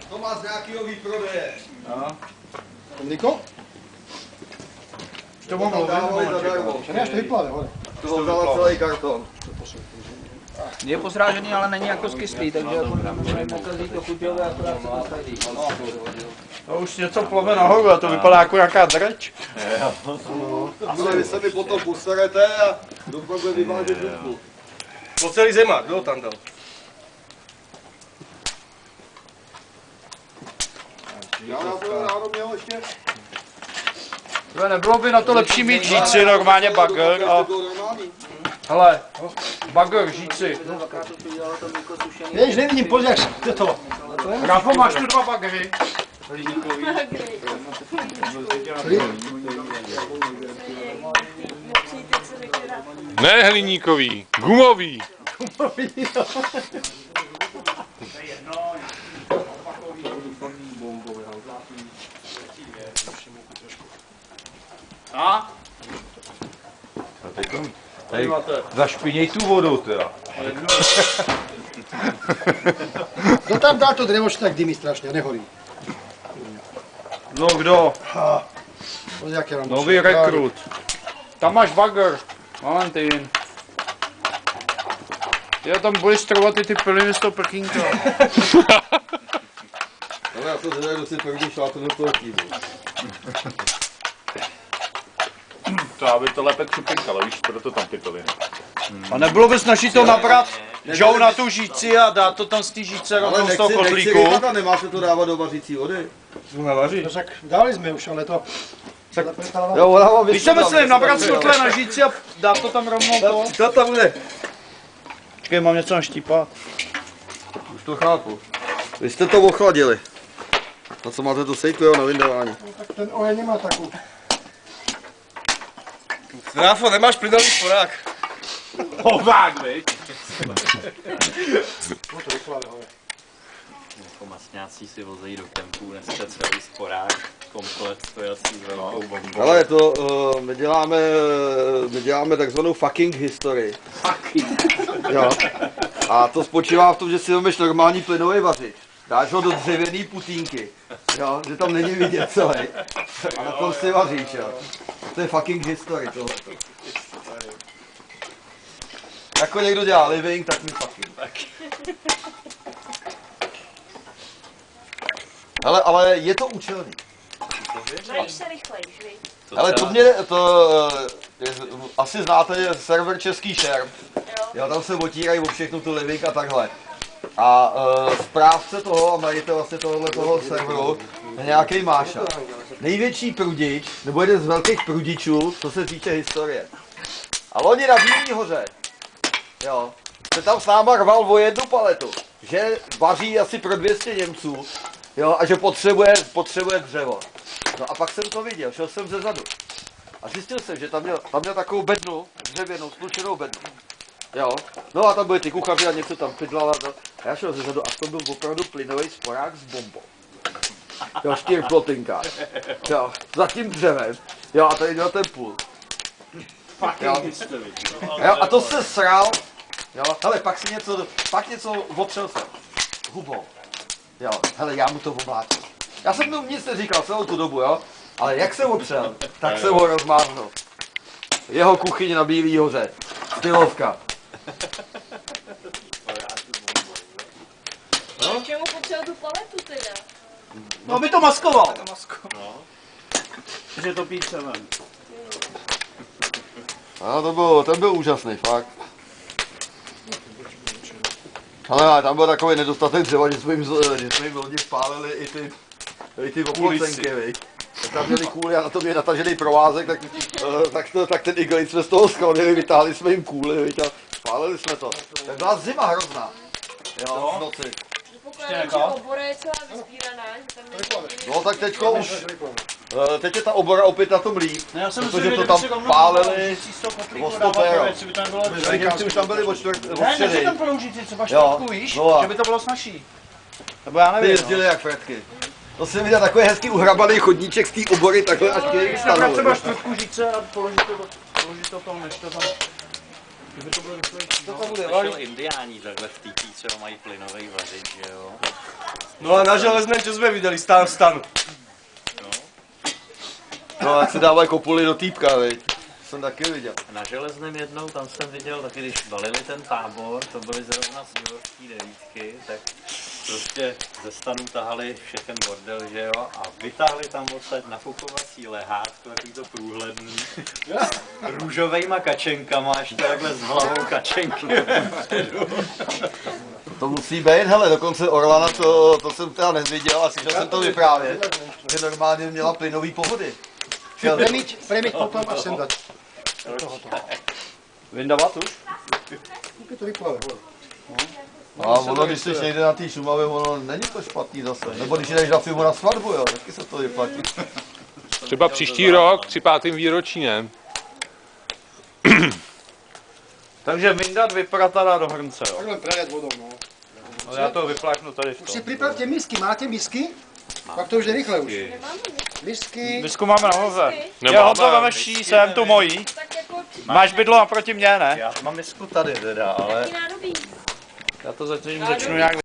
To má z nějakého výprodeje. Niko? To mám dávali zadarmo. Než to vyplave, hore. To vzala celý karton. Je posrážený, ale není jako skystlý, takže jako nekazí to chuťové, akorát se to sadí. To už něco plove nahoru a to vypadá jako nějaká dreč. Vy se mi potom postarete a doufám, bude vyvážet zubku. Po celý zima, kdo tam dal? Já na to ráno měl ještě... Nebylo by na to lepší mít žíci, normálně bagger a... Hele, bagger, žíci. Víš, nevidím, pojď jak to to. Rafo, máš tu 2 bagry. Ne hliníkový, gumový. A? Tady zašpiněj tu vodou teda. Kdo tam dal to dřevo, že tak dymí strašně, nehorí. No kdo? Pojď jak je vám Nový rekrut. Tam máš bagger. Valentín. Já tam budeš strovat i ty plyny z toho prkínka. Ale já to zvednu si první šlátu do toho kývu. To aby to lépe křupinkalo, víš, proto tam ty plyny. A nebylo by snažit to nabrat žou na tu žíci a dát to tam z té žíce rovnou z toho kotlíku? Ale nemáš to dávat do vařící vody. Navaří. Tak dali jsme už, ale to... Jo, ona vám Víš co myslím, nabrat z kotle na žíci a dát to tam rovnou to? Co tam bude? Počkej, mám něco naštípat. Už to chápu. Vy jste to ochladili. A co máte tu sejku, jo, na vyndávání? No, tak ten oheň nemá takovou. Ráfo, nemáš plynový sporák. Hovák, viď? Jako masňáci si vozejí do kempů dneska celý sporák, komplet stojací s velkou bombou. Ale to, my děláme takzvanou fucking history. Jo. A to spočívá v tom, že si vezmeš normální plynový vařič. Dáš ho do dřevěný putínky, jo, že tam není vidět celý. A na tom si vaříš, jo. To je fucking history tohle. Jako někdo dělá living, tak mi fucking. Hele, ale je to účelný. Vajíš se rychlejš, viď? Ale asi znáte server Český šerm. Jo, tam se otírají o všechno tu living a takhle. A správce toho a majitel vlastně toho serveru je nějaký Máša. Největší prudič, nebo jeden z velkých prudičů, co se týče historie. A loni na Bílý hoře, jo, se tam s náma rval o 1 paletu, že vaří asi pro 200 Němců, jo, a že potřebuje dřevo. No a pak jsem to viděl, šel jsem ze zadu. A zjistil jsem, že tam měl takovou bednu, dřevěnou, splučenou bednu. Jo, no a tam byly ty kuchaři a něco tam pydlala. A já šel ze zadu a to byl opravdu plynový sporák s bombou. Jo, 4plotinka. Jo, za tím dřevem. Jo, a tady měl ten půl. Jo. Jo, a to se sral. Jo, hele, pak něco opřel jsem. Hubou. Jo, hele, já mu to oblátím. Já jsem mu nic neříkal celou tu dobu, jo. Ale jak se opřel, tak jsem ho rozmáznul. Jeho kuchyně na Bílý hoře. Stylovka. No? Čemu potřeboval tu paletu teda? No aby to maskoval. No. Že to píče ven. No, ten byl úžasný, fakt. Ale tam byl takový nedostatek dřeva, že jsme jim lodi spálili i ty oplocenky, viď. Tam měli kůly a na tom je natažený provázek, tak ten iglej jsme z toho sklonili, vytáhli jsme jim kůly, viď, a spálili jsme to. Tak byla zima hrozná. Jo, v noci. Předpokládám, že obora je celá vyzbíraná, že tam No tak teďko už, teď je ta obora opět na tom líp, No, já jsem protože to tam pálili o stopéro. Ne, Němci už tam byli o nechci středy. tam položit třeba čtvrtku, víš? no a- Že by to bylo snažší. Nebo já Ty nevím. jezdili jak fretky. To jsem viděl takový hezký uhrabaný chodníček z té obory takhle až k jejich Tak stanu. třeba čtvrtku žíce a položit to tam, než to tam... Kdyby to bylo rychlejší. To tam bude, Slyšel indiáni takhle v té třeba mají plynový vařič, že jo? No a na železném, čo jsme viděli, stán v stanu. No, jak si dávají kopuly do týpka, viď? Jsem taky viděl. Na železném jednou, tam jsem viděl, taky když valili ten tábor, to byly zrovna sněhovský devítky, tak prostě ze stanu tahali všechen bordel, že jo, a vytáhli tam odsaď nafukovací lehátko, takový to průhledný, růžovejma kačenkama, ještě takhle s hlavou kačenky. To musí být, hele, dokonce Orlana, to jsem teda nezviděl a slyšel jsem to vyprávět, že normálně měla plynové pohody. Premiť popel a sem dať. Vyndavat už? Už to vyplave. A ono, když jsi někde na té Šumavě, ono není to špatný zase. Nebo když jdeš na filmu na svatbu, jo, taky se to vyplatí. Třeba příští rok, při 5. výročí, ne? Takže vyndat, vyprat a dát do hrnce, jo. Takhle preliať vodou, no. No, já to vypláchnu tady v Už si tom. připravte misky, máte misky? Pak to už jde rychle už. Misky. Misku máme na hoze. Je, Nemáme. Honzo, vemeš jí sem, tu mojí. Tak jako Máš bydlo naproti mě, ne? Já mám misku tady teda, ale taky nádobí. Já to začnu nějak